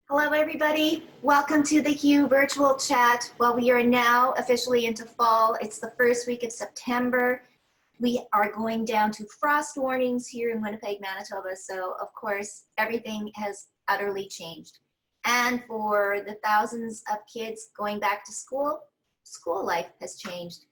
Hello, everybody. Welcome to the Hue virtual chat. Well, we are now officially into fall. It's the first week of September. We are going down to frost warnings here in Winnipeg, Manitoba. So, of course, everything has utterly changed. And for the thousands of kids going back to school, school life has changed.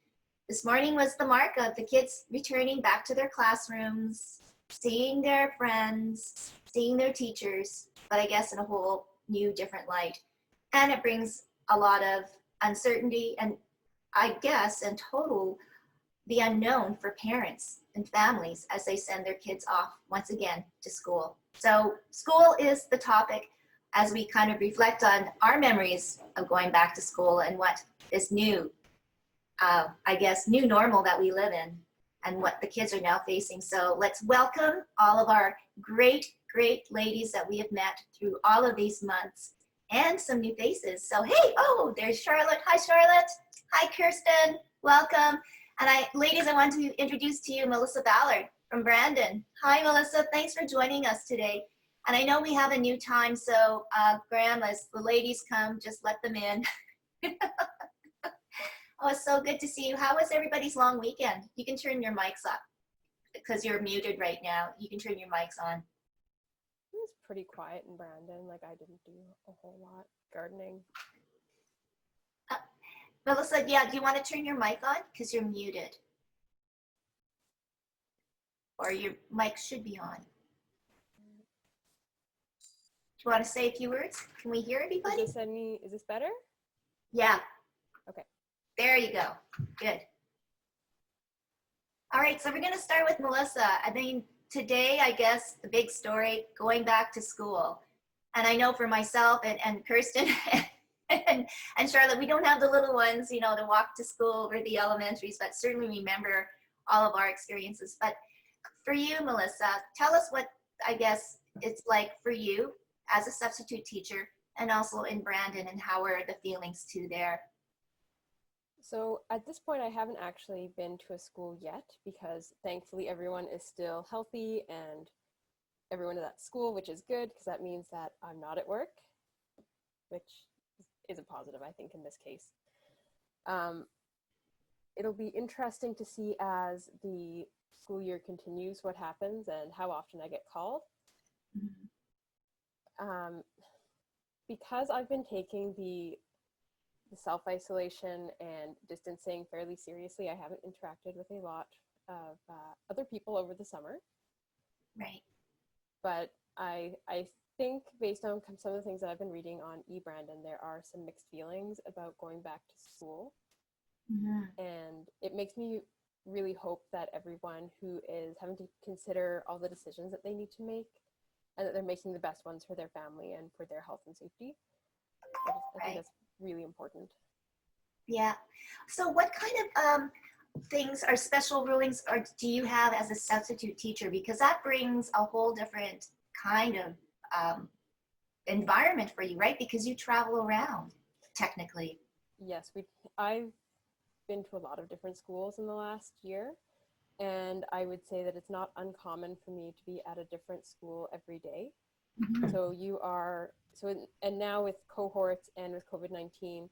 This morning was the mark of the kids returning back to their classrooms, seeing their friends, seeing their teachers, but I guess in a whole new, different light. And it brings a lot of uncertainty and I guess and total the unknown for parents and families as they send their kids off once again to school. So school is the topic as we kind of reflect on our memories of going back to school and what this new I guess, new normal that we live in and what the kids are now facing. So let's welcome all of our great, great ladies that we have met through all of these months and some new faces. So, hey, oh, there's Charlotte. Hi, Charlotte. Hi, Kirsten. Welcome. And ladies, I want to introduce to you Melissa Ballard from Brandon. Hi, Melissa. Thanks for joining us today. And I know we have a new time, so Graham, as the ladies come, just let them in. Oh, it's so good to see you. How was everybody's long weekend? You can turn your mics up because you're muted right now. You can turn your mics on. It was pretty quiet in Brandon. Like, I didn't do a whole lot gardening. Melissa, yeah, do you want to turn your mic on? Because you're muted. Or your mic should be on. Do you want to say a few words? Can we hear everybody? Is this better? Yeah. Okay. There you go. Good. All right, so we're going to start with Melissa. I mean, today, I guess, the big story, going back to school. And I know for myself and Kirsten and Charlotte, we don't have the little ones, you know, to walk to school or the elementaries, but certainly remember all of our experiences. But for you, Melissa, tell us what, I guess, it's like for you as a substitute teacher and also in Brandon, and how are the feelings too there? So at this point, I haven't actually been to a school yet because thankfully everyone is still healthy and everyone is at school, which is good because that means that I'm not at work, which is a positive, I think, in this case. It'll be interesting to see as the school year continues what happens and how often I get called. Mm-hmm. Because I've been taking the self-isolation and distancing fairly seriously, I haven't interacted with a lot of other people over the summer. Right. But I think based on some of the things that I've been reading on eBrandon, there are some mixed feelings about going back to school. Mm-hmm. And it makes me really hope that everyone who is having to consider all the decisions that they need to make and that they're making the best ones for their family and for their health and safety. I think that's really important. Yeah. So what kind of things or special rulings do you have as a substitute teacher? Because that brings a whole different kind of environment for you, right? Because you travel around, technically. Yes, I've been to a lot of different schools in the last year, and I would say that it's not uncommon for me to be at a different school every day. Mm-hmm. And now with cohorts and with COVID-19,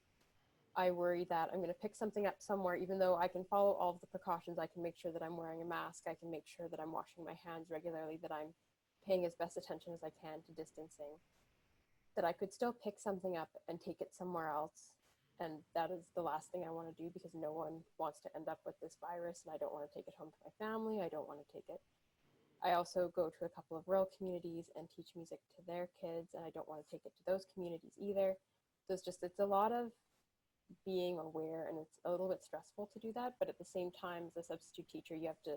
I worry that I'm going to pick something up somewhere, even though I can follow all of the precautions. I can make sure that I'm wearing a mask. I can make sure that I'm washing my hands regularly, that I'm paying as best attention as I can to distancing, that I could still pick something up and take it somewhere else. And that is the last thing I want to do because no one wants to end up with this virus, and I don't want to take it home to my family. I don't want to take it. I also go to a couple of rural communities and teach music to their kids, and I don't want to take it to those communities either. So it's a lot of being aware, and it's a little bit stressful to do that, but at the same time, as a substitute teacher, you have to,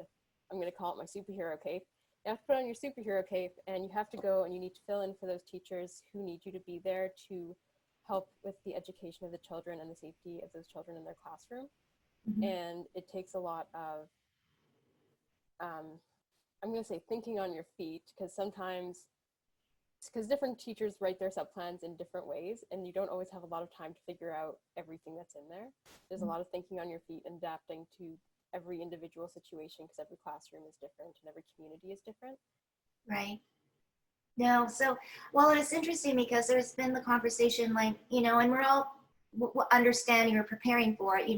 I'm going to call it my superhero cape. You have to put on your superhero cape, and you have to go and you need to fill in for those teachers who need you to be there to help with the education of the children and the safety of those children in their classroom. Mm-hmm. And it takes a lot of I'm going to say thinking on your feet, because different teachers write their sub plans in different ways, and you don't always have a lot of time to figure out everything that's in there. There's a lot of thinking on your feet and adapting to every individual situation, because every classroom is different and every community is different. Right. No, so, well, it's interesting because there's been the conversation like, and we're all understanding or preparing for it,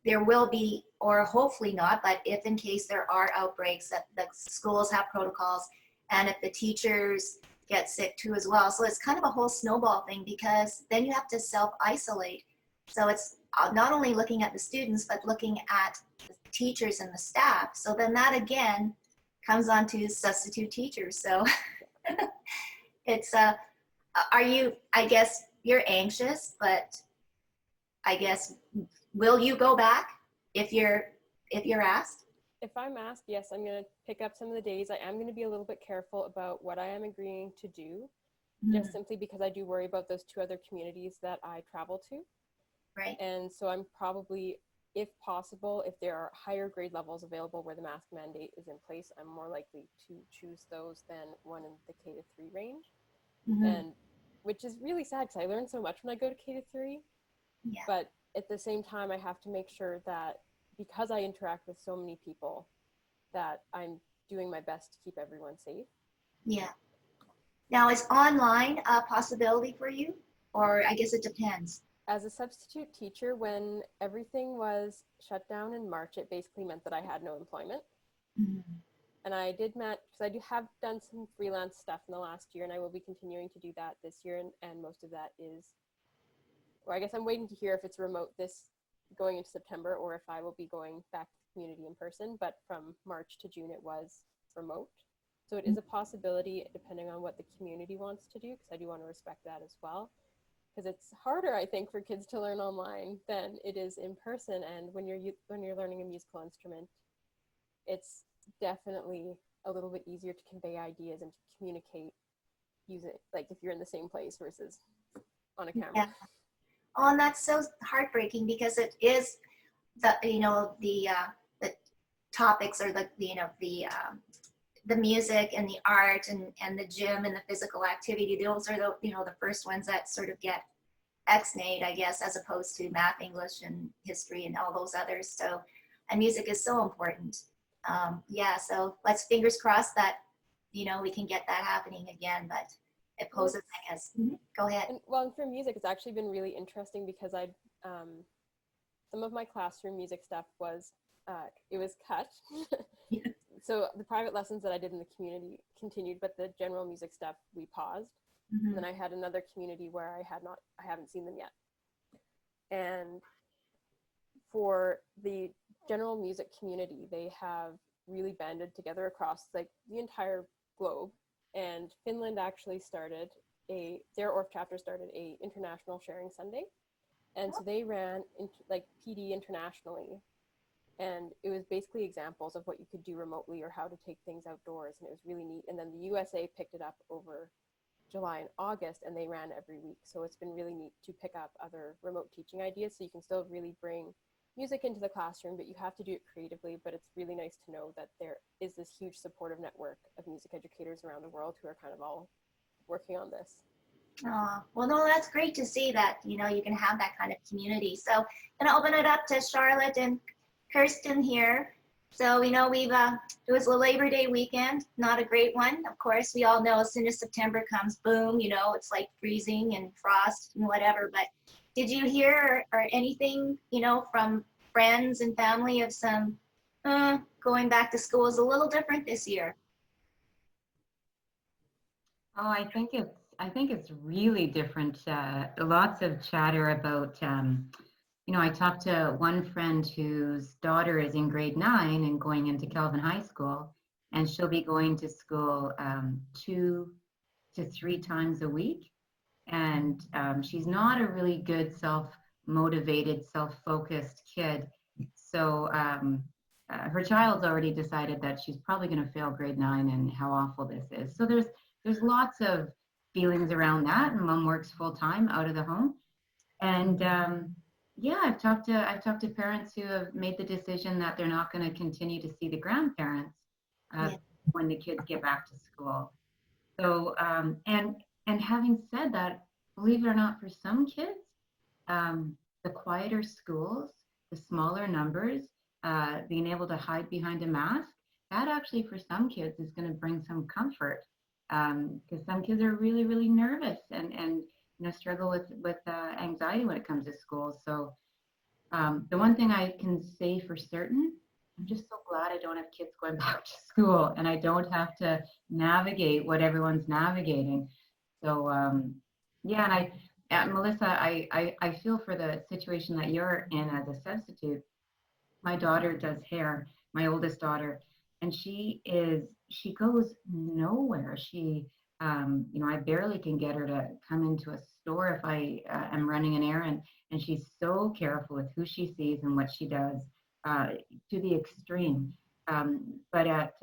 there will be, or hopefully not, but if in case there are outbreaks, that the schools have protocols, and if the teachers get sick too as well. So it's kind of a whole snowball thing because then you have to self-isolate. So it's not only looking at the students, but looking at the teachers and the staff. So then that again comes on to substitute teachers. So it's are you, I guess you're anxious, but I guess, will you go back if you're asked? If I'm asked, yes, I'm going to pick up some of the days. I am going to be a little bit careful about what I am agreeing to do, just simply because I do worry about those two other communities that I travel to. Right. And so I'm probably, if possible, if there are higher grade levels available where the mask mandate is in place, I'm more likely to choose those than one in the K to 3 range. And which is really sad because I learn so much when I go to K to 3. Yeah. But at the same time, I have to make sure that because I interact with so many people, that I'm doing my best to keep everyone safe. Yeah. Now, is online a possibility for you? Or I guess it depends. As a substitute teacher, when everything was shut down in March, it basically meant that I had no employment. And I did because I have done some freelance stuff in the last year, and I will be continuing to do that this year. And most of that is, or I guess I'm waiting to hear if it's remote this going into September or if I will be going back to the community in person. But from March to June, it was remote. So it is a possibility depending on what the community wants to do, because I do want to respect that as well. Because it's harder, I think, for kids to learn online than it is in person. And when you're learning a musical instrument, it's definitely a little bit easier to convey ideas and to communicate using, like, if you're in the same place versus on a camera. Yeah. Oh, and that's so heartbreaking because it is the the topics, or the music and the art and the gym and the physical activity. Those are the first ones that sort of get ex-nayed, I guess, as opposed to math, English, and history and all those others. So, and music is so important. Yeah, so let's fingers crossed that we can get that happening again, but it poses, I guess. Go ahead. And for music, it's actually been really interesting because some of my classroom music stuff was it was cut. So the private lessons that I did in the community continued, but the general music stuff we paused. And then I had another community where I haven't seen them yet. And for the general music community, they have really banded together across like the entire globe. And Finland actually started their ORF chapter started a international sharing Sunday. And so they ran like PD internationally. And it was basically examples of what you could do remotely or how to take things outdoors. And it was really neat. And then the USA picked it up over July and August, and they ran every week. So it's been really neat to pick up other remote teaching ideas. So you can still really bring music into the classroom, but you have to do it creatively. But it's really nice to know that there is this huge supportive network of music educators around the world who are kind of all working on this. Well, no, that's great to see that, you can have that kind of community. So I'm going to open it up to Charlotte and Kirsten here. So, it was a Labor Day weekend, not a great one. Of course, we all know as soon as September comes, boom, it's like freezing and frost and whatever. But did you hear or anything, from friends and family of some going back to school is a little different this year? Oh, I think it's really different. Lots of chatter about, I talked to one friend whose daughter is in grade 9 and going into Kelvin High School, and she'll be going to school 2 to 3 times a week. And she's not a really good self-motivated, self-focused kid. So her child's already decided that she's probably going to fail grade 9 and how awful this is. So there's lots of feelings around that, and mom works full time out of the home. And yeah, I've talked to parents who have made the decision that they're not going to continue to see the grandparents when the kids get back to school. So and having said that, believe it or not, for some kids, the quieter schools, the smaller numbers, being able to hide behind a mask, that actually for some kids is going to bring some comfort. because some kids are really, really nervous and struggle with anxiety when it comes to school. So the one thing I can say for certain, I'm just so glad I don't have kids going back to school and I don't have to navigate what everyone's navigating. So yeah, and Melissa, I feel for the situation that you're in as a substitute. My daughter does hair, my oldest daughter, and she goes nowhere. I barely can get her to come into a store if I am running an errand, and she's so careful with who she sees and what she does, uh, to the extreme. But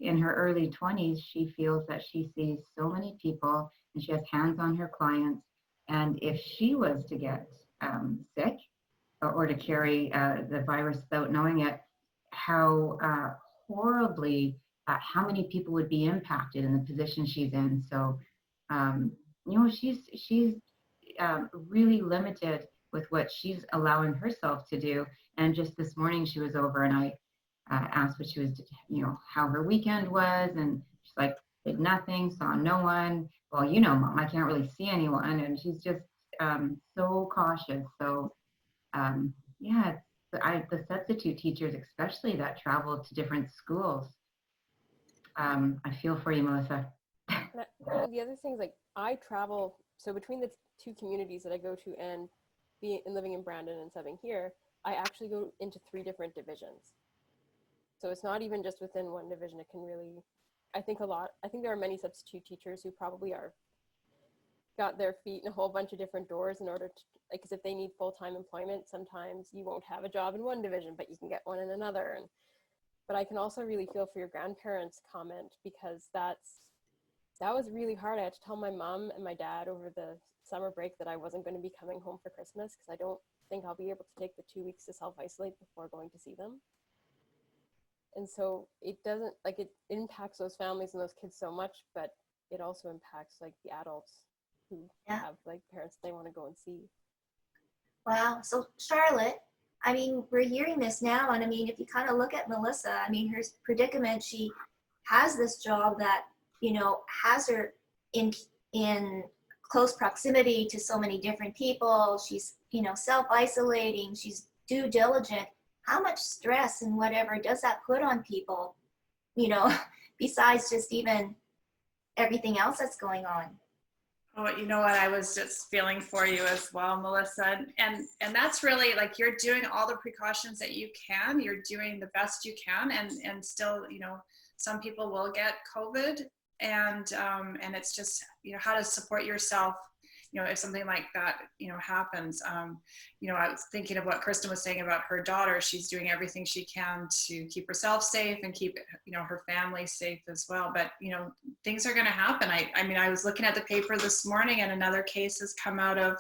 in her early 20s, she feels that she sees so many people and she has hands on her clients. And if she was to get sick, or to carry the virus without knowing it, how horribly, how many people would be impacted in the position she's in. So, um, she's really limited with what she's allowing herself to do. And just this morning, she was over, and I asked what she was, how her weekend was, and she's like, did nothing, saw no one. Well, Mom, I can't really see anyone, and she's just so cautious. So yeah, the substitute teachers, especially that travel to different schools. I feel for you, Melissa. The other things, like I travel, so between the two communities that I go to and living in Brandon and subbing here, I actually go into 3 different divisions. So it's not even just within one division. It can really, I think there are many substitute teachers who probably got their feet in a whole bunch of different doors in order to, because if they need full-time employment, sometimes you won't have a job in one division, but you can get one in another. But I can also really feel for your grandparents' comment, because that was really hard. I had to tell my mom and my dad over the summer break that I wasn't going to be coming home for Christmas, because I don't think I'll be able to take the 2 weeks to self-isolate before going to see them. And so it doesn't, it impacts those families and those kids so much, but it also impacts the adults who have parents they want to go and see. Wow. So Charlotte, I mean, we're hearing this now, and I mean, if you kind of look at Melissa, I mean, her predicament, she has this job that, has her in close proximity to so many different people. She's, self-isolating, she's due diligent. How much stress and whatever does that put on people, besides just even everything else that's going on? Oh, you know what? I was just feeling for you as well, Melissa. And that's really you're doing all the precautions that you can. You're doing the best you can, and still, some people will get COVID, and it's just how to support yourself. If something like that, happens. I was thinking of what Kristen was saying about her daughter. She's doing everything she can to keep herself safe and keep, her family safe as well. But, things are going to happen. I mean, I was looking at the paper this morning, and another case has come out of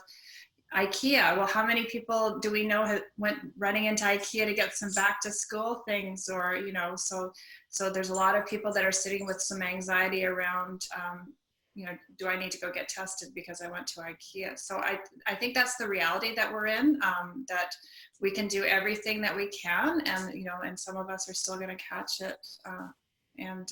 IKEA. Well, how many people do we know went running into IKEA to get some back to school things, or, so there's a lot of people that are sitting with some anxiety around, do I need to go get tested because I went to IKEA? So I think that's the reality that we're in, that we can do everything that we can, and some of us are still going to catch it, and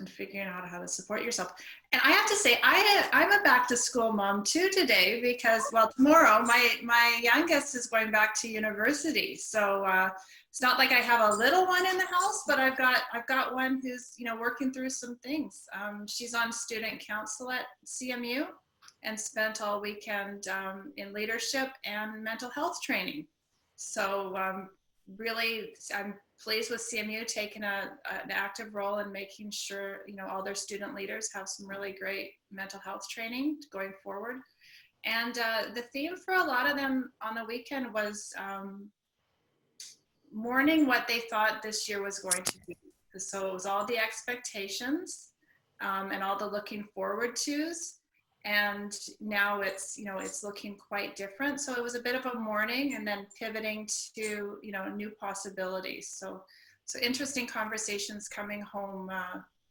figuring out how to support yourself. And I have to say, I'm a back to school mom too today, because, well, tomorrow my youngest is going back to university. So it's not like I have a little one in the house, but I've got one who's, working through some things. She's on student council at CMU and spent all weekend in leadership and mental health training. So really, I'm pleased with CMU taking an active role in making sure, all their student leaders have some really great mental health training going forward. And the theme for a lot of them on the weekend was mourning what they thought this year was going to be. So it was all the expectations and all the looking forward tos. And now it's, it's looking quite different. So it was a bit of a mourning, and then pivoting to, new possibilities. So interesting conversations coming home,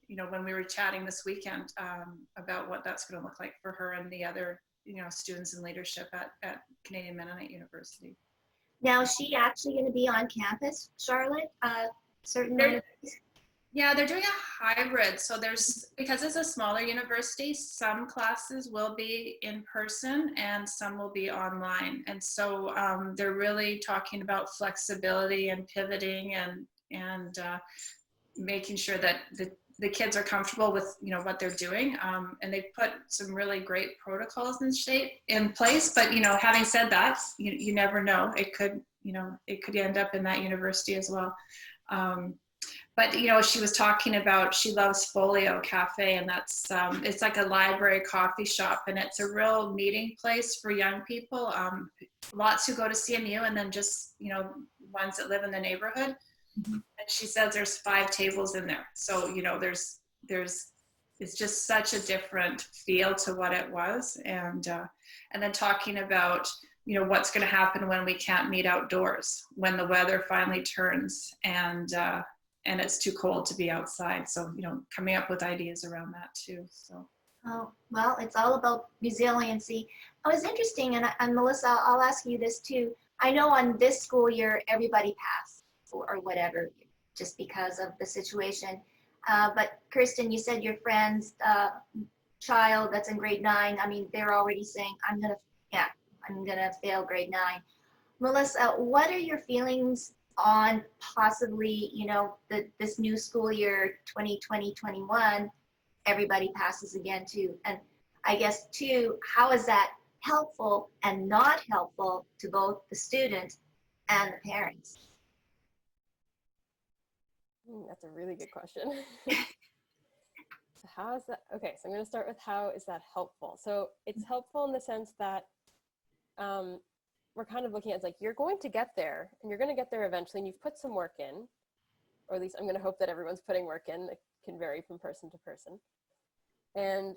when we were chatting this weekend about what that's going to look like for her and the other, students in leadership at Canadian Mennonite University. Now, is she actually going to be on campus, Charlotte? Yeah, they're doing a hybrid. So because it's a smaller university, some classes will be in person and some will be online. And so they're really talking about flexibility and pivoting and making sure that the kids are comfortable with what they're doing. And they've put some really great protocols in place. But having said that, you never know. It could end up in that university as well. But she was talking about she loves Folio Cafe, and that's it's like a library coffee shop, and it's a real meeting place for young people. Lots who go to CMU, and then just ones that live in the neighborhood. Mhm. And she says there's 5 tables in there, so there's it's just such a different feel to what it was, and then talking about what's going to happen when we can't meet outdoors, when the weather finally turns and it's too cold to be outside. So, coming up with ideas around that too. So. Oh, well, it's all about resiliency. Oh, it's interesting, and Melissa, I'll ask you this too. I know on this school year, everybody passed or whatever, just because of the situation. But Kirsten, you said your friend's child that's in grade 9, I mean, they're already saying, I'm gonna fail grade 9. Melissa, what are your feelings on possibly, this new school year, 2020-21, everybody passes again too? And I guess too, how is that helpful and not helpful to both the student and the parents? That's a really good question. So how is that? Okay, so I'm going to start with how is that helpful? So it's helpful in the sense that we're kind of looking at, it's like, you're going to get there and you're going to get there eventually, and you've put some work in, or at least I'm going to hope that everyone's putting work in. It can vary from person to person. And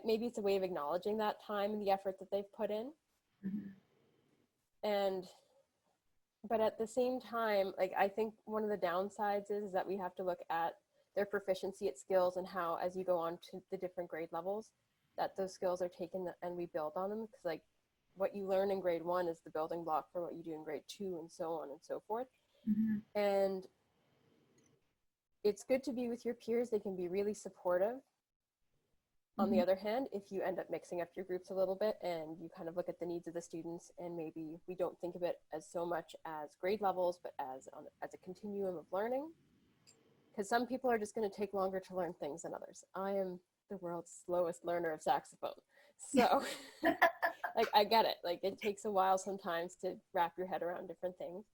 maybe it's a way of acknowledging that time and the effort that they've put in. Mm-hmm. But at the same time, like, I think one of the downsides is that we have to look at their proficiency at skills and how, as you go on to the different grade levels, that those skills are taken and we build on them. Because, like, what you learn in grade 1 is the building block for what you do in grade 2, and so on and so forth. Mm-hmm. And it's good to be with your peers. They can be really supportive. On the other hand, if you end up mixing up your groups a little bit and you kind of look at the needs of the students, and maybe we don't think of it as so much as grade levels, but as a continuum of learning, because some people are just going to take longer to learn things than others. I am the world's slowest learner of saxophone. So like, I get it. Like, it takes a while sometimes to wrap your head around different things.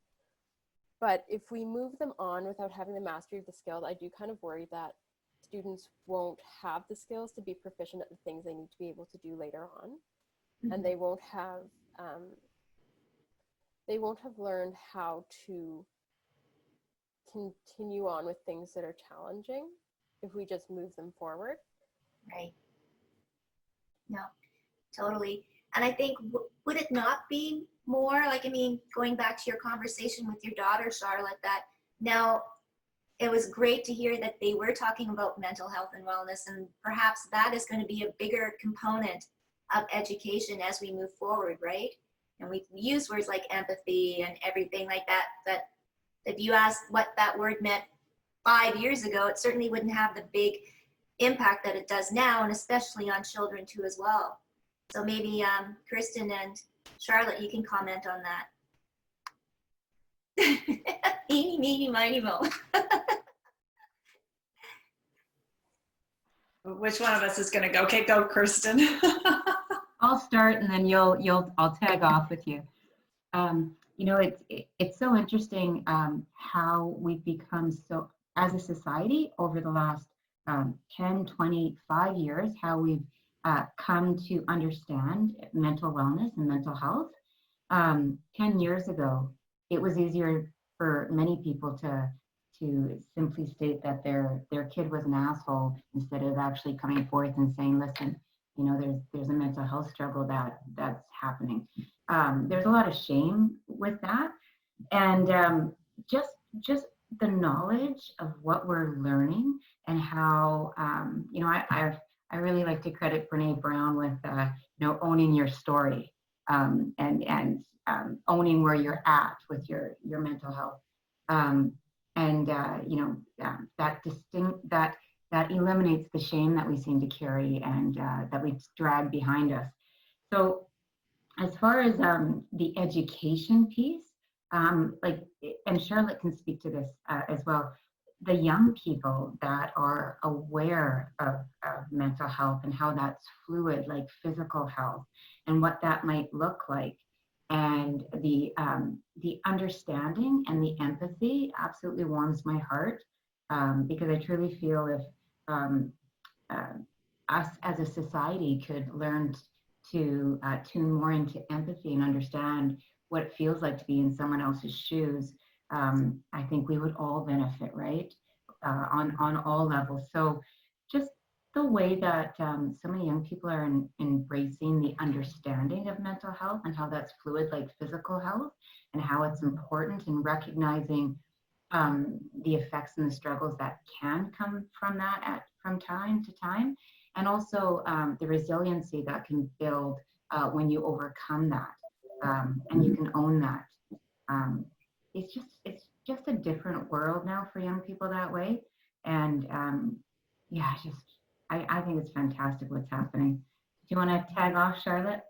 But if we move them on without having the mastery of the skill, I do kind of worry that students won't have the skills to be proficient at the things they need to be able to do later on. Mm-hmm. And they won't have learned how to continue on with things that are challenging if we just move them forward. Right. No, totally. And I think, would it not be more like, I mean, going back to your conversation with your daughter, Charlotte, that now it was great to hear that they were talking about mental health and wellness, and perhaps that is going to be a bigger component of education as we move forward, right? And we use words like empathy and everything like that, that if you asked what that word meant 5 years ago, it certainly wouldn't have the big impact that it does now, and especially on children too as well. So maybe Kristen and Charlotte, you can comment on that. Eeny, meeny, miny, mo. Which one of us is going to go? Okay, go, Kirsten. I'll start, and then I'll tag off with you. It's so interesting how we've become so, as a society over the last 10, 25 years, how we've come to understand mental wellness and mental health. 10 years ago, it was easier for many people to simply state that their kid was an asshole, instead of actually coming forth and saying, listen, there's a mental health struggle that's happening. There's a lot of shame with that, and just the knowledge of what we're learning, and how I really like to credit Brene Brown with owning your story, and owning where you're at with your mental health. and that eliminates the shame that we seem to carry and that we drag behind us. So as far as the education piece, and Charlotte can speak to this as well, the young people that are aware of mental health and how that's fluid, like physical health, and what that might look like, and the understanding and the empathy absolutely warms my heart, because I truly feel if us as a society could learn to tune more into empathy and understand what it feels like to be in someone else's shoes, I think we would all benefit, right? On all levels. So just the way that so many young people are embracing the understanding of mental health and how that's fluid like physical health, and how it's important, and recognizing the effects and the struggles that can come from that from time to time, and also the resiliency that can build when you overcome that, and you can own that. It's just a different world now for young people that way, and I think it's fantastic what's happening. Do you want to tag off, Charlotte?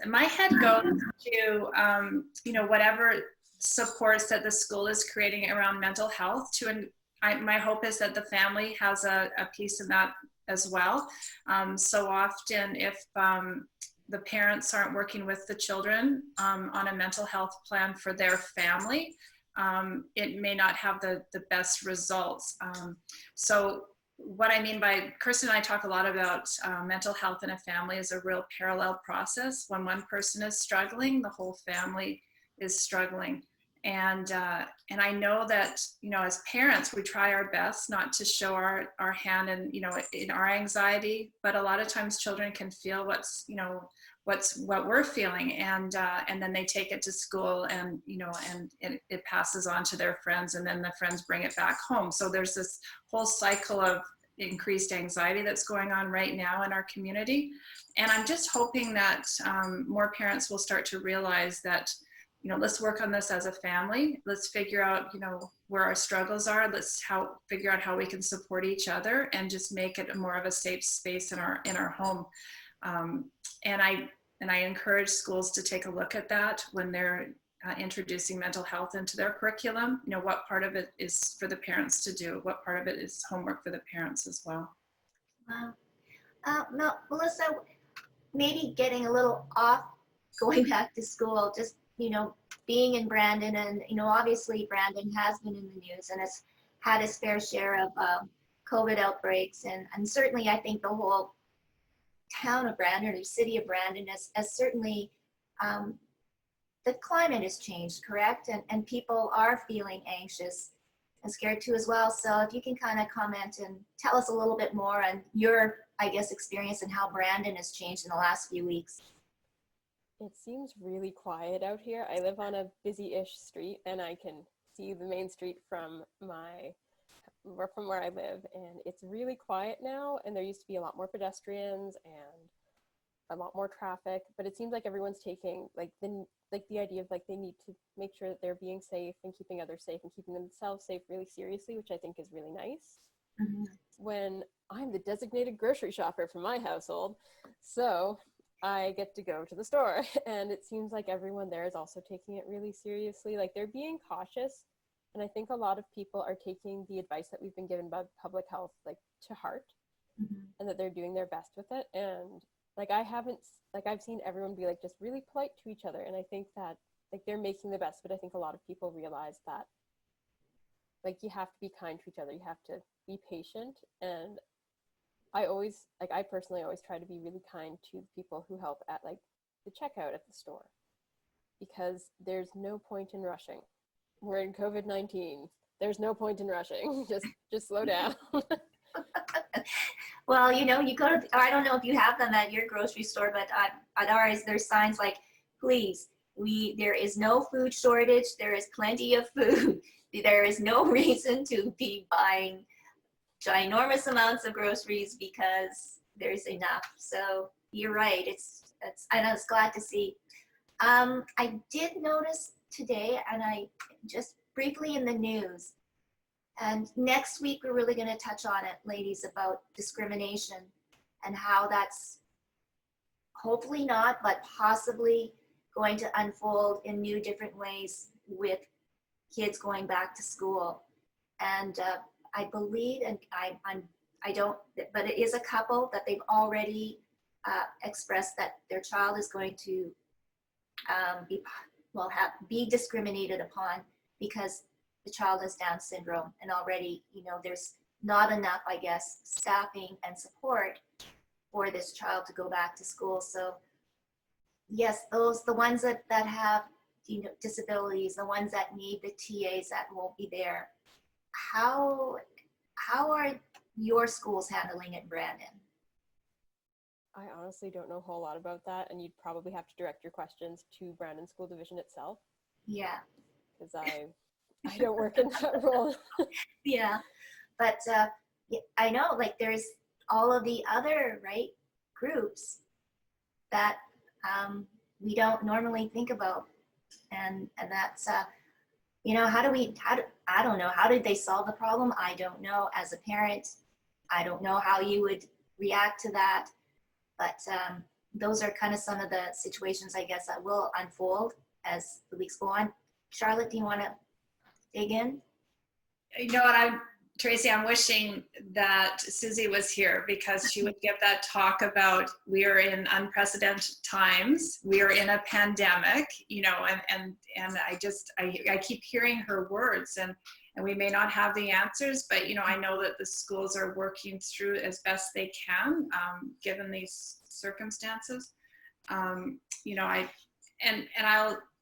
My head goes to whatever supports that the school is creating around mental health. My hope is that the family has a piece in that as well. So often, if the parents aren't working with the children on a mental health plan for their family, it may not have the best results. So what I mean by, Kirsten and I talk a lot about mental health in a family is a real parallel process. When one person is struggling, the whole family is struggling. And I know that, as parents, we try our best not to show our hand in our anxiety, but a lot of times children can feel what we're feeling, and then they take it to school, and it passes on to their friends, and then the friends bring it back home. So there's this whole cycle of increased anxiety that's going on right now in our community. And I'm just hoping that more parents will start to realize that, let's work on this as a family. Let's figure out, where our struggles are. Let's figure out how we can support each other, and just make it more of a safe space in our home. And I encourage schools to take a look at that when they're introducing mental health into their curriculum. What part of it is for the parents to do? What part of it is homework for the parents as well? Wow. Melissa, maybe getting a little off going back to school, just, being in Brandon, and, obviously Brandon has been in the news and has had its fair share of COVID outbreaks. And certainly I think the whole town of Brandon, or city of Brandon, has certainly, the climate has changed, correct? And people are feeling anxious and scared too as well. So if you can kind of comment and tell us a little bit more on your, experience and how Brandon has changed in the last few weeks. It seems really quiet out here. I live on a busy-ish street, and I can see the main street from where I live, and it's really quiet now. And there used to be a lot more pedestrians and a lot more traffic, but it seems like everyone's taking the idea of they need to make sure that they're being safe and keeping others safe and keeping themselves safe really seriously, which I think is really nice. Mm-hmm. When I'm the designated grocery shopper for my household, so I get to go to the store, and it seems like everyone there is also taking it really seriously. They're being cautious, and I think a lot of people are taking the advice that we've been given about public health to heart, mm-hmm. and that they're doing their best with it. And I've seen everyone be just really polite to each other, and I think that they're making the best, but I think a lot of people realize that you have to be kind to each other, you have to be patient. And I personally always try to be really kind to people who help at the checkout at the store, because there's no point in rushing. We're in COVID-19. There's no point in rushing. Just slow down. Well, you go to, I don't know if you have them at your grocery store, but at ours, there's signs please, there is no food shortage. There is plenty of food. There is no reason to be buying ginormous amounts of groceries because there's enough. So you're right. I was glad to see. I did notice today, and I just briefly in the news. And next week, we're really going to touch on it, ladies, about discrimination and how that's hopefully not, but possibly going to unfold in new different ways with kids going back to school. And I believe, and I don't, but it is a couple that they've already expressed that their child is going to be discriminated upon because the child has Down syndrome, and already, there's not enough, I guess, staffing and support for this child to go back to school. So yes, the ones that have, disabilities, the ones that need the TAs that won't be there. How are your schools handling it, Brandon? I honestly don't know a whole lot about that, and you'd probably have to direct your questions to Brandon School Division itself. Yeah. Because I don't work in that role. Yeah, but I know, like, there's all of the other groups that we don't normally think about, and that's I don't know, how did they solve the problem? I don't know. As a parent, I don't know how you would react to that, but those are kind of some of the situations, I guess, that will unfold as the weeks go on. Charlotte, do you want to dig in? You know what, Tracy, I'm wishing that Susie was here because she would give that talk about we are in unprecedented times. We are in a pandemic, and I keep hearing her words, and we may not have the answers, but I know that the schools are working through as best they can, given these circumstances.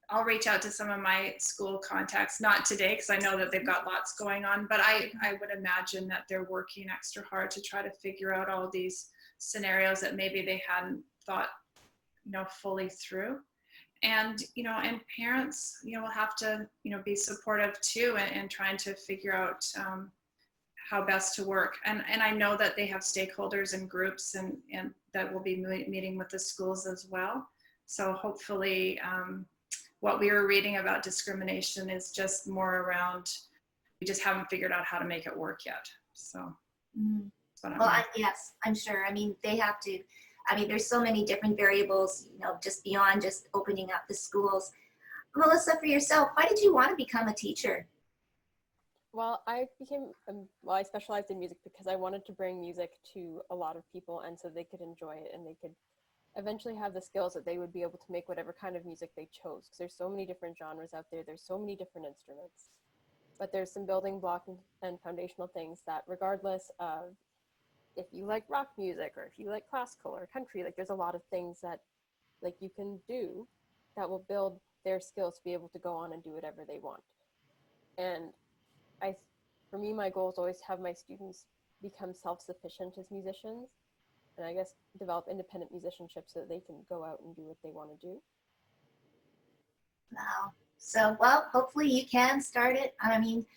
I'll reach out to some of my school contacts, not today, because I know that they've got lots going on, but I would imagine that they're working extra hard to try to figure out all these scenarios that maybe they hadn't thought, fully through. And, and parents, will have to, be supportive too, and trying to figure out how best to work. And I know that they have stakeholders and groups and that will be meeting with the schools as well. So hopefully, what we were reading about discrimination is just more around, we just haven't figured out how to make it work yet. So, yes, I'm sure. I mean, they have to. I mean, there's so many different variables, just beyond just opening up the schools. Melissa, for yourself, why did you want to become a teacher? Well, I specialized in music because I wanted to bring music to a lot of people, and so they could enjoy it and they could eventually have the skills that they would be able to make whatever kind of music they chose, because there's so many different genres out there, there's so many different instruments, but there's some building block and foundational things that, regardless of if you like rock music or if you like classical or country, like there's a lot of things that you can do that will build their skills to be able to go on and do whatever they want. And for me, my goal is always to have my students become self-sufficient as musicians, and I guess develop independent musicianship so that they can go out and do what they want to do. Wow. So, well, hopefully you can start it. I mean,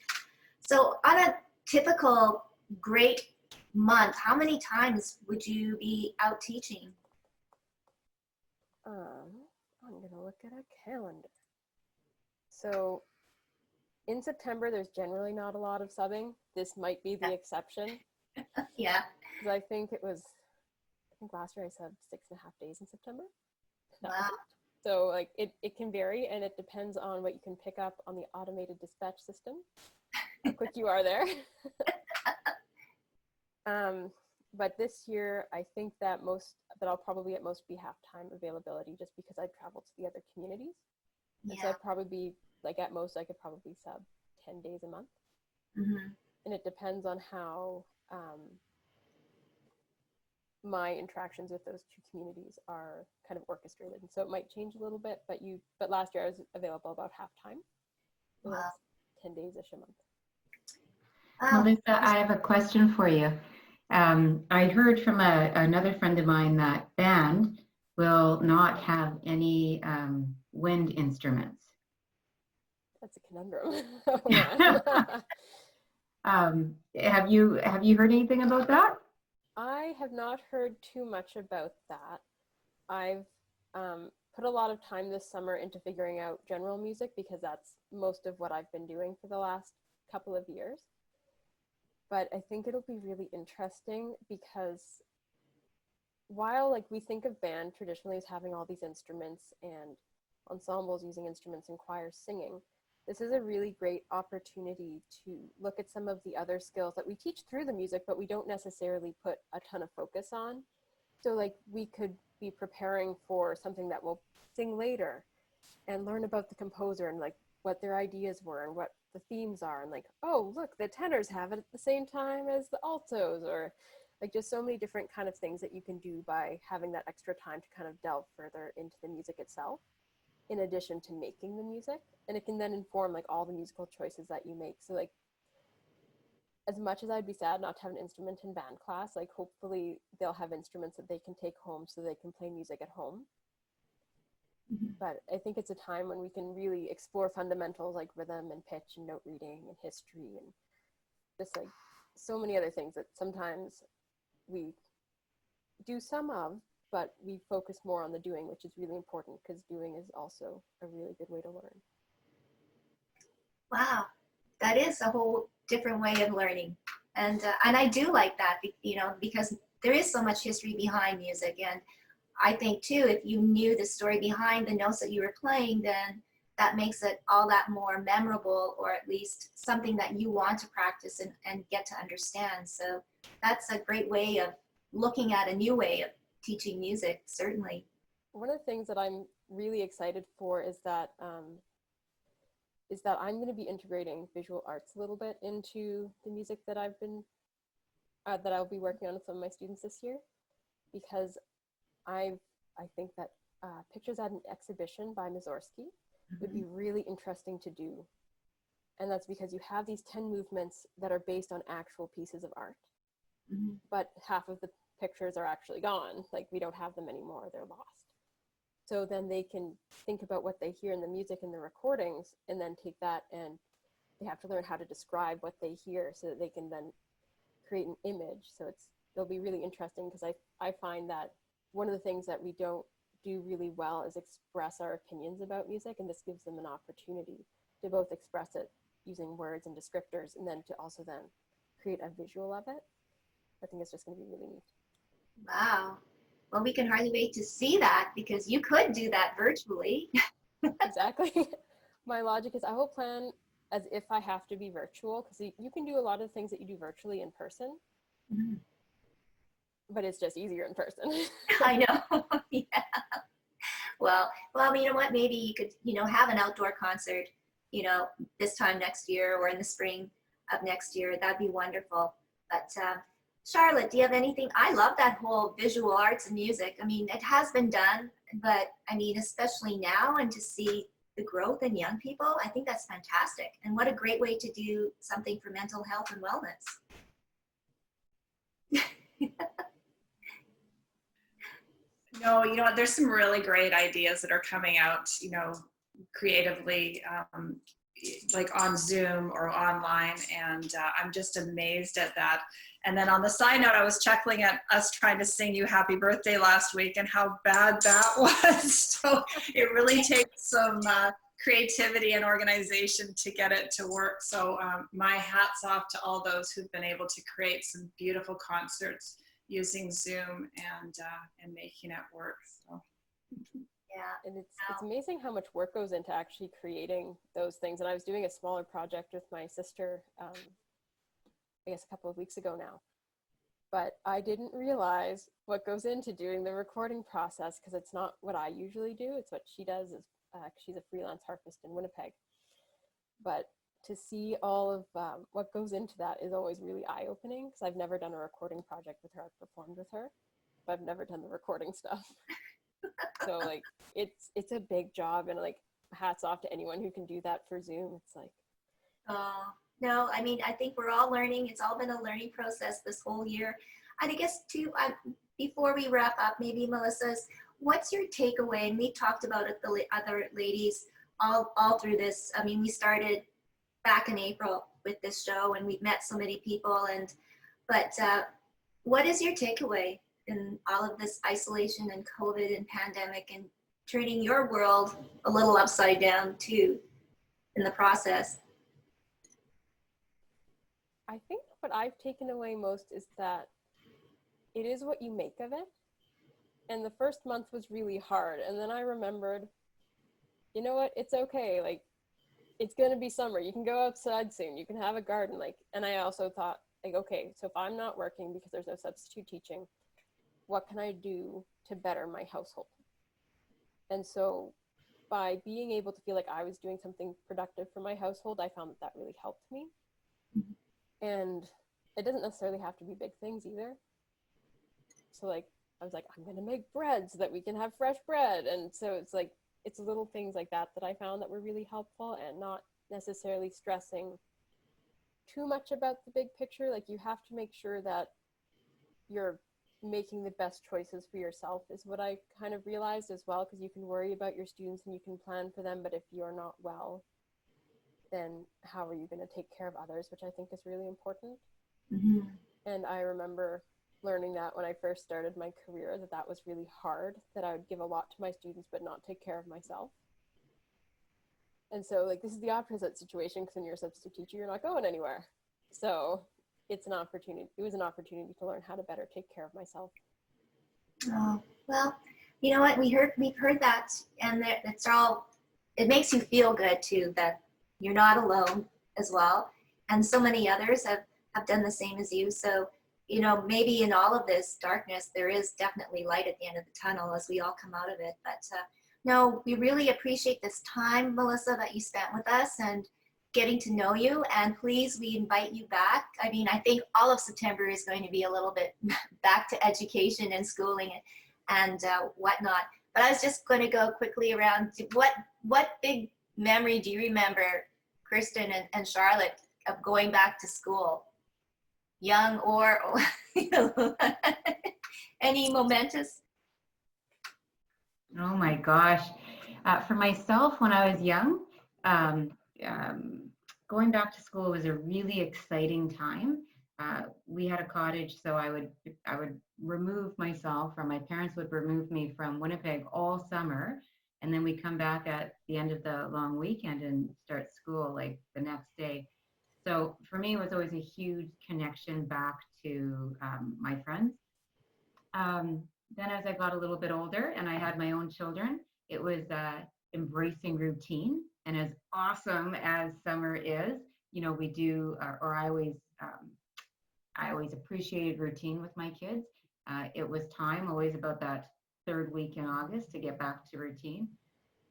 so on a typical great month, how many times would you be out teaching? I'm going to look at a calendar. So in September, there's generally not a lot of subbing. This might be the exception. Yeah. Because I think last year I subbed 6.5 days in September. Wow. So it can vary, and it depends on what you can pick up on the automated dispatch system, how quick you are there. But this year, I think that I'll probably at most be half-time availability, just because I travel to the other communities. Yeah. And so I'd probably be, at most, I could probably sub 10 days a month. Mm-hmm. And it depends on how my interactions with those two communities are kind of orchestrated. And so it might change a little bit, but last year I was available about half-time. So Wow. 10 days-ish a month. Melissa, I have a question for you. I heard from another friend of mine that band will not have any wind instruments. That's a conundrum. Oh, man. Have you heard anything about that? I have not heard too much about that. I've put a lot of time this summer into figuring out general music because that's most of what I've been doing for the last couple of years. But I think it'll be really interesting because while like we think of band traditionally as having all these instruments and ensembles using instruments and choirs singing, this is a really great opportunity to look at some of the other skills that we teach through the music, but we don't necessarily put a ton of focus on. So like we could be preparing for something that we'll sing later and learn about the composer and like what their ideas were and what the themes are, and like, oh, look, the tenors have it at the same time as the altos, or like just so many different kind of things that you can do by having that extra time to kind of delve further into the music itself, in addition to making the music. And it can then inform like all the musical choices that you make. So like, as much as I'd be sad not to have an instrument in band class, like hopefully they'll have instruments that they can take home so they can play music at home. But I think it's a time when we can really explore fundamentals like rhythm and pitch and note reading and history and just like so many other things that sometimes we do some of, but we focus more on the doing, which is really important because doing is also a really good way to learn. Wow, that is a whole different way of learning. And I do like that, you know, because there is so much history behind music. And I think too, if you knew the story behind the notes that you were playing, then that makes it all that more memorable, or at least something that you want to practice and get to understand. So that's a great way of looking at a new way of teaching music, certainly. One of the things that I'm really excited for is that I'm going to be integrating visual arts a little bit into the music that that I'll be working on with some of my students this year, because I think that pictures at an exhibition by Mussorgsky would be really interesting to do. And that's because you have these 10 movements that are based on actual pieces of art, but half of the pictures are actually gone. Like we don't have them anymore, they're lost. So then they can think about what they hear in the music and the recordings, and then take that and they have to learn how to describe what they hear so that they can then create an image. So it'll be really interesting because I find that one of the things that we don't do really well is express our opinions about music, and this gives them an opportunity to both express it using words and descriptors, and then to also then create a visual of it. I think it's just going to be really neat. Wow. Well, we can hardly wait to see that, because you could do that virtually. Exactly. My logic is I will plan as if I have to be virtual, because you can do a lot of things that you do virtually in person. But it's just easier in person. I know. Yeah. Well, you know what? Maybe you could, you know, have an outdoor concert, you know, this time next year or in the spring of next year. That'd be wonderful. But Charlotte, do you have anything? I love that whole visual arts and music. I mean, it has been done, but I mean, especially now, and to see the growth in young people, I think that's fantastic. And what a great way to do something for mental health and wellness. No, you know what, there's some really great ideas that are coming out, you know, creatively, like on Zoom or online, and I'm just amazed at that. And then on the side note, I was chuckling at us trying to sing you happy birthday last week and how bad that was. So it really takes some creativity and organization to get it to work. So my hat's off to all those who've been able to create some beautiful concerts using Zoom and making it work. So. Yeah, and it's amazing how much work goes into actually creating those things. And I was doing a smaller project with my sister, I guess a couple of weeks ago now. But I didn't realize what goes into doing the recording process, because it's not what I usually do. It's what she does. She's a freelance harpist in Winnipeg. But to see all of what goes into that is always really eye-opening, because I've never done a recording project with her. I've performed with her, but I've never done the recording stuff. So like it's a big job, and like hats off to anyone who can do that for Zoom. It's like, no, I mean, I think we're all learning. It's all been a learning process this whole year. And I guess too, before we wrap up, maybe Melissa's, what's your takeaway? And we talked about it, the other ladies, all through this. I mean, we started back in April with this show, and we've met so many people. But what is your takeaway in all of this isolation and COVID and pandemic, and turning your world a little upside down too in the process. I think what I've taken away most is that it is what you make of it. And the first month was really hard. And then I remembered, you know what, it's okay. Like, it's going to be summer. You can go outside soon. You can have a garden. Like, and I also thought, like, okay, so if I'm not working because there's no substitute teaching, what can I do to better my household? And so by being able to feel like I was doing something productive for my household, I found that that really helped me. And it doesn't necessarily have to be big things either. So like, I was like, I'm going to make bread so that we can have fresh bread. And so it's like, it's little things like that that I found that were really helpful, and not necessarily stressing too much about the big picture. Like, you have to make sure that you're making the best choices for yourself is what I kind of realized as well, because you can worry about your students and you can plan for them, but if you're not well, then how are you going to take care of others, which I think is really important. Mm-hmm. And I remember learning that when I first started my career, that that was really hard, that I would give a lot to my students but not take care of myself. And so like, this is the opposite situation, because when you're a substitute teacher, you're not going anywhere. So it's an opportunity. It was an opportunity to learn how to better take care of myself. Oh, well, you know what? We've heard that, and that it's all, it makes you feel good too, that you're not alone as well. And so many others have done the same as you. So, you know, maybe in all of this darkness, there is definitely light at the end of the tunnel as we all come out of it. But no, we really appreciate this time, Melissa, that you spent with us and getting to know you. And please, we invite you back. I mean, I think all of September is going to be a little bit back to education and schooling and whatnot. But I was just going to go quickly around to what big memory do you remember, Kristen and Charlotte, of going back to school? Young or you know, any momentous? Oh my gosh. For myself, when I was young, going back to school was a really exciting time. We had a cottage, so I would remove myself, or my parents would remove me from Winnipeg all summer, and then we'd come back at the end of the long weekend and start school like the next day. So for me, it was always a huge connection back to my friends. Then as I got a little bit older and I had my own children, it was embracing routine. And as awesome as summer is, you know, we do, or I always appreciated routine with my kids. It was time always about that third week in August to get back to routine.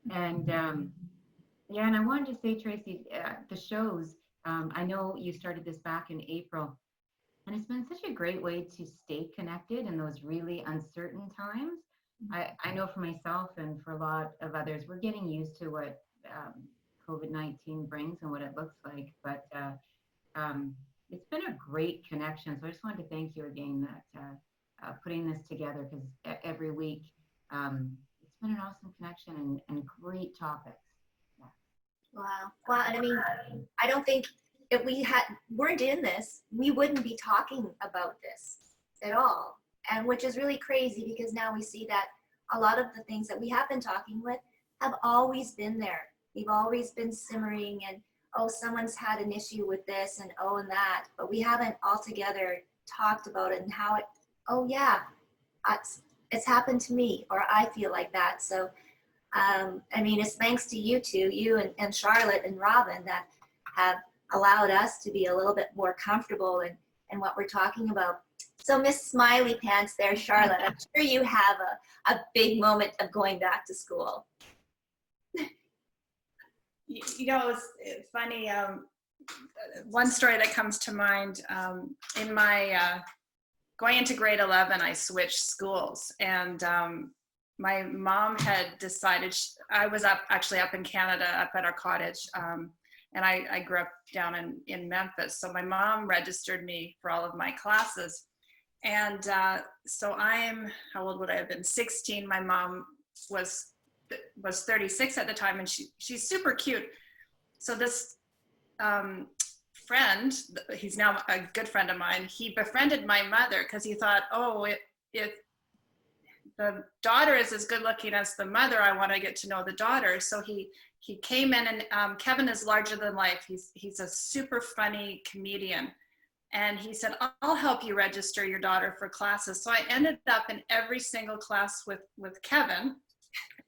And yeah, and I wanted to say, Tracy, the shows, I know you started this back in April, and it's been such a great way to stay connected in those really uncertain times. I know for myself and for a lot of others, we're getting used to what COVID-19 brings and what it looks like, but it's been a great connection. So I just wanted to thank you again that putting this together, because every week it's been an awesome connection and great topics. Yeah. Wow. Well, and I mean, I don't think if we weren't in this, we wouldn't be talking about this at all. And which is really crazy, because now we see that a lot of the things that we have been talking with have always been there. We've always been simmering and, oh, someone's had an issue with this and oh, and that, but we haven't altogether talked about it and how it, oh yeah, it's happened to me, or I feel like that. So, I mean, it's thanks to you two, you and Charlotte and Robin, that have allowed us to be a little bit more comfortable in what we're talking about. So Miss Smiley Pants there, Charlotte, I'm sure you have a big moment of going back to school. You know, it's funny. One story that comes to mind, in my going into grade 11, I switched schools, and my mom had decided, I was actually up in Canada, up at our cottage, and I grew up down in Memphis. So my mom registered me for all of my classes. And so how old would I have been? 16. My mom was 36 at the time, and she's super cute. So this friend, he's now a good friend of mine, he befriended my mother because he thought, oh, if the daughter is as good looking as the mother. I want to get to know the daughter. So he came in, and Kevin is larger than life. He's a super funny comedian. And he said, I'll help you register your daughter for classes. So I ended up in every single class with Kevin.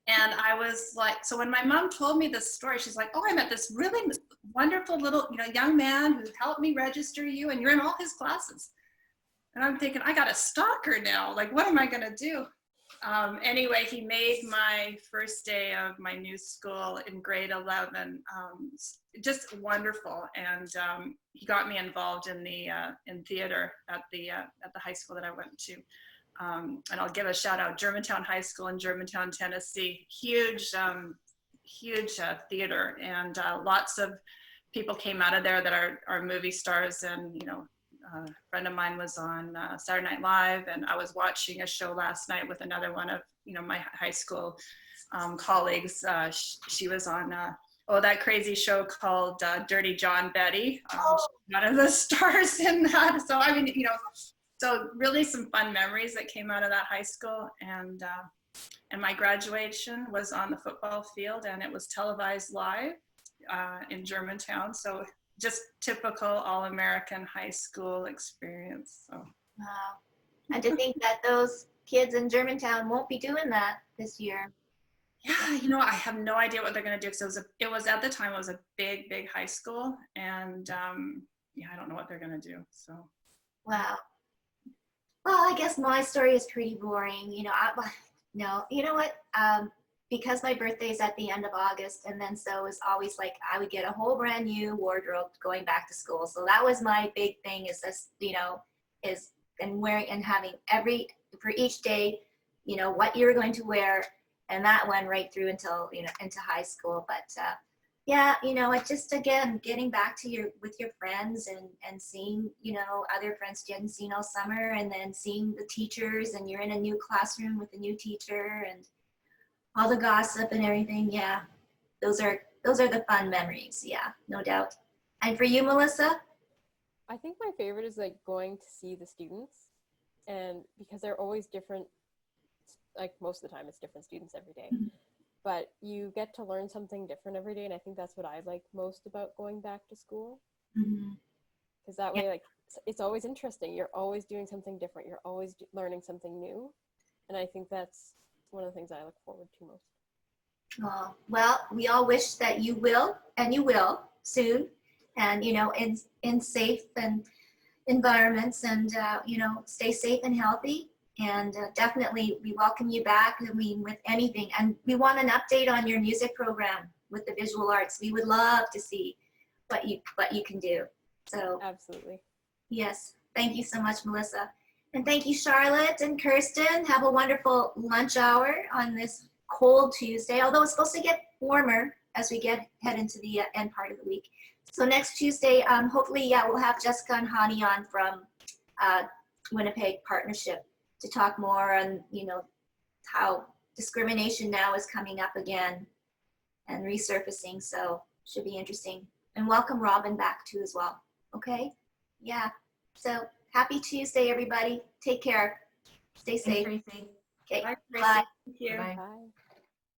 And I was like, so when my mom told me this story, she's like, oh, I met this really wonderful little, young man who helped me register you, and you're in all his classes. And I'm thinking, I got a stalker now. Like, what am I going to do? Anyway, he made my first day of my new school in grade 11 just wonderful, and he got me involved in the in theater at the high school that I went to. And I'll give a shout out, Germantown High School in Germantown, Tennessee. Huge theater, and lots of people came out of there that are movie stars, and a friend of mine was on Saturday Night Live, and I was watching a show last night with another one of my high school colleagues. She was on that crazy show called Dirty John Betty. One of the stars in that. So I mean, so really some fun memories that came out of that high school, and my graduation was on the football field, and it was televised live in Germantown. So just typical all-American high school experience. So. Wow. And to think that those kids in Germantown won't be doing that this year. Yeah, I have no idea what they're going to do. Because it was at the time, it was a big high school, and I don't know what they're going to do. So. Wow. Well, I guess my story is pretty boring. You know what? Because my birthday is at the end of August, and then so it's always like I would get a whole brand new wardrobe going back to school. So that was my big thing, is this, wearing and having for each day, what you're going to wear, and that went right through until into high school. But it's just, again, getting back to with your friends and seeing other friends you hadn't seen all summer, and then seeing the teachers, and you're in a new classroom with a new teacher, and all the gossip and everything. Yeah, those are the fun memories. Yeah, no doubt. And for you, Melissa? I think my favorite is like going to see the students, and because they're always different, like most of the time it's different students every day. Mm-hmm. But you get to learn something different every day, and I think that's what I like most about going back to school. Mm-hmm. Because that way, like, it's always interesting. You're always doing something different. You're always learning something new, and I think that's one of the things I look forward to most. Oh, well, we all wish that you will, and you will soon, and in safe and environments, and stay safe and healthy. And definitely, we welcome you back. I mean, with anything, and we want an update on your music program with the visual arts. We would love to see what you can do. So Absolutely. Yes, thank you so much, Melissa. And thank you, Charlotte and Kirsten. Have a wonderful lunch hour on this cold Tuesday, although it's supposed to get warmer as we head into the end part of the week. So next Tuesday, hopefully, we'll have Jessica and Hani on from Winnipeg Partnership to talk more on, how discrimination now is coming up again and resurfacing. So should be interesting. And welcome Robin back too as well. Okay? Yeah. So happy Tuesday, everybody. Take care. Stay safe. Thanks, Tracy. Okay. Bye, Tracy. Bye. Thank you. Bye. Bye.